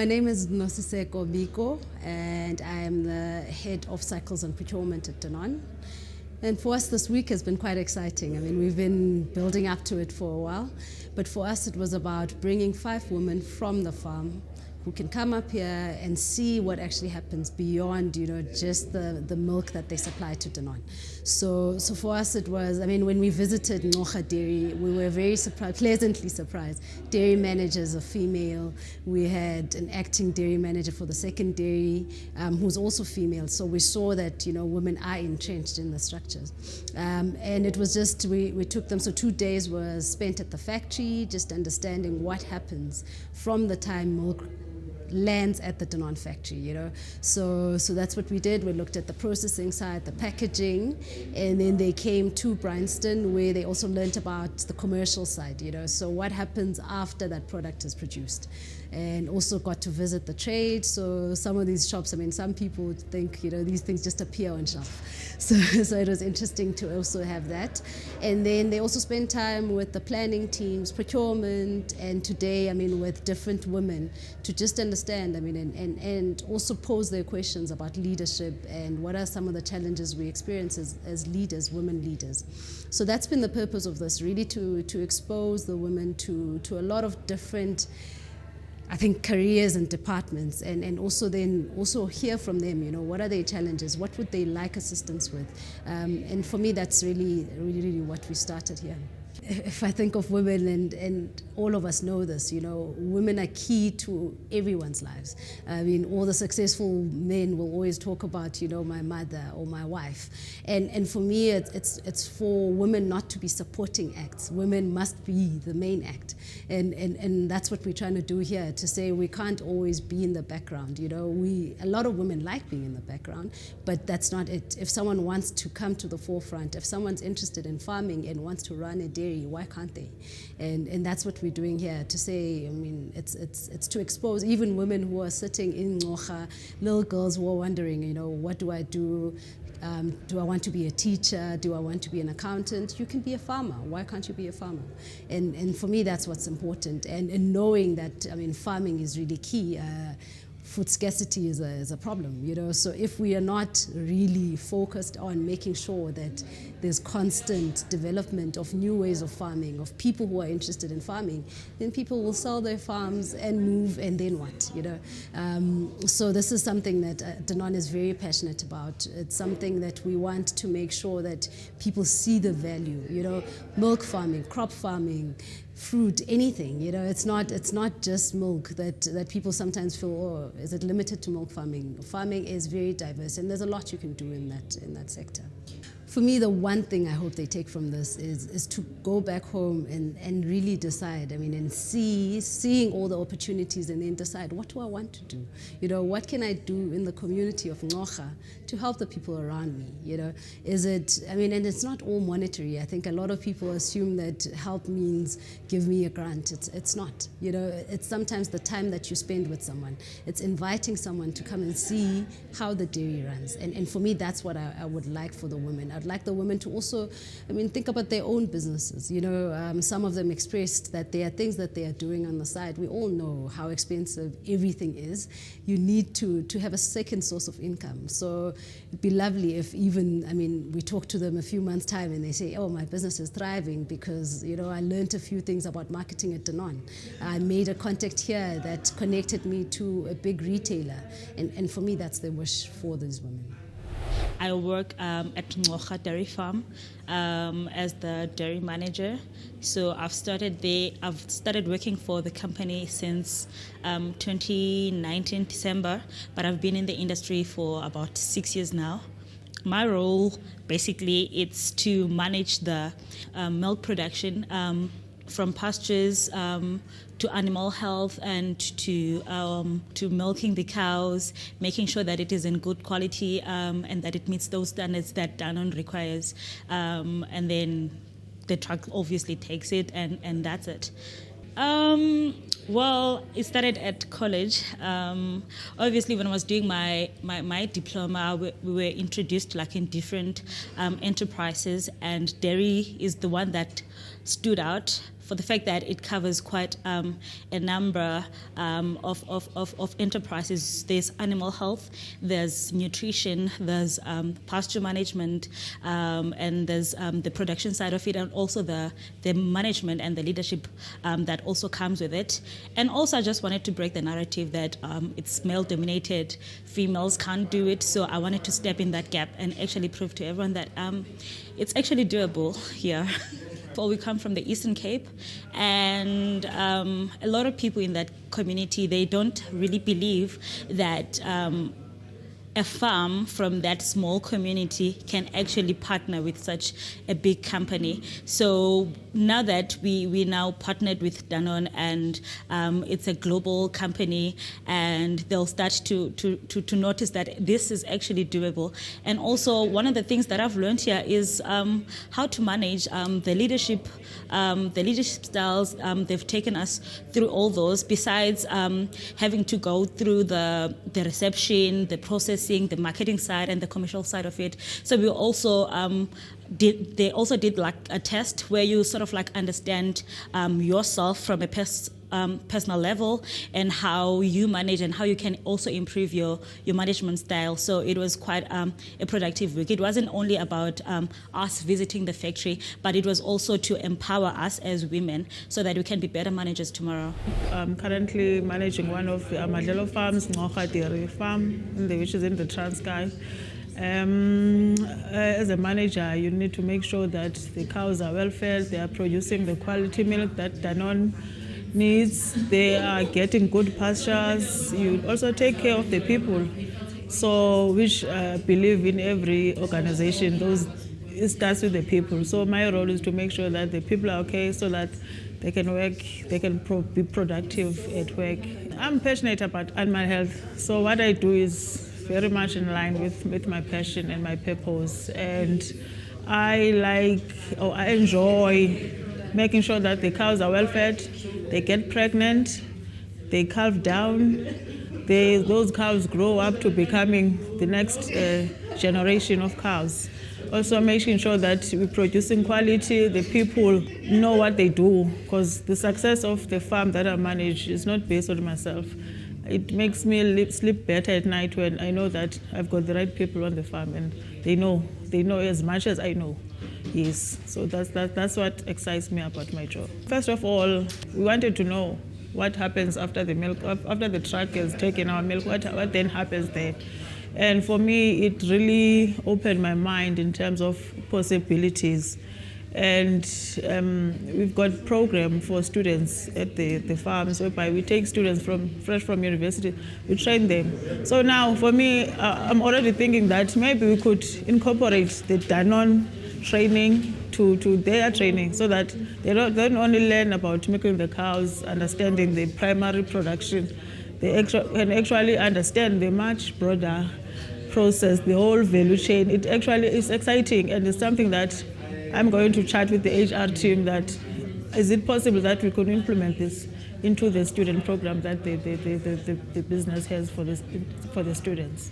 my name is Nosiseko Biko, and I am the head of cycles and procurement at Danone. And for us, this week has been quite exciting. I mean, we've been building up to it for a while, but for us, it was about bringing 5 women from the farm who can come up here and see what actually happens beyond, just the milk that they supply to Danone. So for us it was, I mean, when we visited Ncora Dairy, we were very pleasantly surprised. Dairy manager is a female. We had an acting dairy manager for the second dairy, who's also female. So we saw that, women are entrenched in the structures. And it was just, we took them, so 2 days were spent at the factory, just understanding what happens from the time milk lands at the Danone factory, So that's what we did. We looked at the processing side, the packaging, and then they came to Bryanston where they also learned about the commercial side, So what happens after that product is produced. And also got to visit the trade. So some of these shops, I mean, some people think, these things just appear on shelf. So it was interesting to also have that. And then they also spent time with the planning teams, procurement, and today, I mean, with different women to just understand, I mean, and also pose their questions about leadership and what are some of the challenges we experience as leaders, women leaders. So that's been the purpose of this, really to expose the women to a lot of different, I think, careers and departments, and also hear from them, what are their challenges, what would they like assistance with, and for me that's really what we started here. If I think of women, and all of us know this, women are key to everyone's lives. I mean, all the successful men will always talk about, my mother or my wife. And for me, it's for women not to be supporting acts. Women must be the main act. And that's what we're trying to do here, to say we can't always be in the background. A lot of women like being in the background, but that's not it. If someone wants to come to the forefront, if someone's interested in farming and wants to run a dairy, why can't they? And that's what we're doing here, to say, I mean, it's to expose even women who are sitting in Ncora, little girls who are wondering, what do I do? Do I want to be a teacher? Do I want to be an accountant? You can be a farmer. Why can't you be a farmer? And for me, that's what's important. And knowing that, I mean, farming is really key. Food scarcity is a problem, So if we are not really focused on making sure that there's constant development of new ways of farming, of people who are interested in farming, then people will sell their farms and move, and then what, So this is something that Danone is very passionate about. It's something that we want to make sure that people see the value, milk farming, crop farming, fruit, anything, it's not just milk that people sometimes feel, oh, is it limited to milk farming? Farming is very diverse, and there's a lot you can do in that sector. For me, the one thing I hope they take from this is to go back home and really decide, I mean, and seeing all the opportunities, and then decide, what do I want to do? What can I do in the community of Ncora to help the people around me? Is it, I mean, and it's not all monetary. I think a lot of people assume that help means give me a grant. It's not. It's sometimes the time that you spend with someone. It's inviting someone to come and see how the dairy runs. And for me, that's what I would like for the women. I'd like the women to also, I mean, think about their own businesses. Some of them expressed that there are things that they are doing on the side. We all know how expensive everything is. You need to have a second source of income. So it'd be lovely if even, I mean, we talk to them a few months' time and they say, oh, my business is thriving because, I learned a few things about marketing at Danone. I made a contact here that connected me to a big retailer. And for me, that's the wish for these women. I work at Ncora Dairy Farm as the dairy manager. So I've started working for the company since 2019 December, but I've been in the industry for about 6 years now. My role, basically, it's to manage the milk production from pastures to animal health and to milking the cows, making sure that it is in good quality and that it meets those standards that Danone requires. And then the truck obviously takes it, and that's it. Well, it started at college. Obviously, when I was doing my diploma, we were introduced in different enterprises, and dairy is the one that stood out for the fact that it covers quite a number of enterprises. There's animal health, there's nutrition, there's pasture management, and there's the production side of it, and also the management and the leadership that also comes with it. And also I just wanted to break the narrative that it's male-dominated, females can't do it, so I wanted to step in that gap and actually prove to everyone that it's actually doable here. Well, we come from the Eastern Cape, and a lot of people in that community, they don't really believe that a farm from that small community can actually partner with such a big company. So now that we now partnered with Danone, and it's a global company, and they'll start to notice that this is actually doable. And also one of the things that I've learned here is how to manage the leadership styles. They've taken us through all those, besides having to go through the reception, the processing, the marketing side, and the commercial side of it. So we also they also did like a test where you sort of like understand yourself from a personal level, and how you manage and how you can also improve your management style. So it was quite a productive week. It wasn't only about us visiting the factory, but it was also to empower us as women so that we can be better managers tomorrow. I'm currently managing one of the Amadlelo farms, Ncora Dairy Farm, which is in the Transkei. As a manager, you need to make sure that the cows are well fed, they are producing the quality milk that Danone needs, they are getting good pastures. You also take care of the people, so which I believe in every organization, it starts with the people. So my role is to make sure that the people are okay, so that they can work, they can be productive at work. I'm passionate about animal health, so what I do is very much in line with my passion and my purpose. And I enjoy making sure that the cows are well fed, they get pregnant, they calve down, those cows grow up to becoming the next generation of cows. Also making sure that we're producing quality, the people know what they do, because the success of the farm that I manage is not based on myself. It makes me sleep better at night when I know that I've got the right people on the farm, and they know as much as I know. Yes, so that's what excites me about my job. First of all, we wanted to know what happens after the milk, after the truck has taken our milk, what then happens there. And for me, it really opened my mind in terms of possibilities. And we've got program for students at the farms, whereby we take students fresh from university, we train them. So now for me, I'm already thinking that maybe we could incorporate the Danone training to their training, so that they don't only learn about milking the cows, understanding the primary production, they can actually understand the much broader process, the whole value chain. It actually is exciting, and it's something that I'm going to chat with the HR team, that is it possible that we could implement this into the student program that the business has for the students.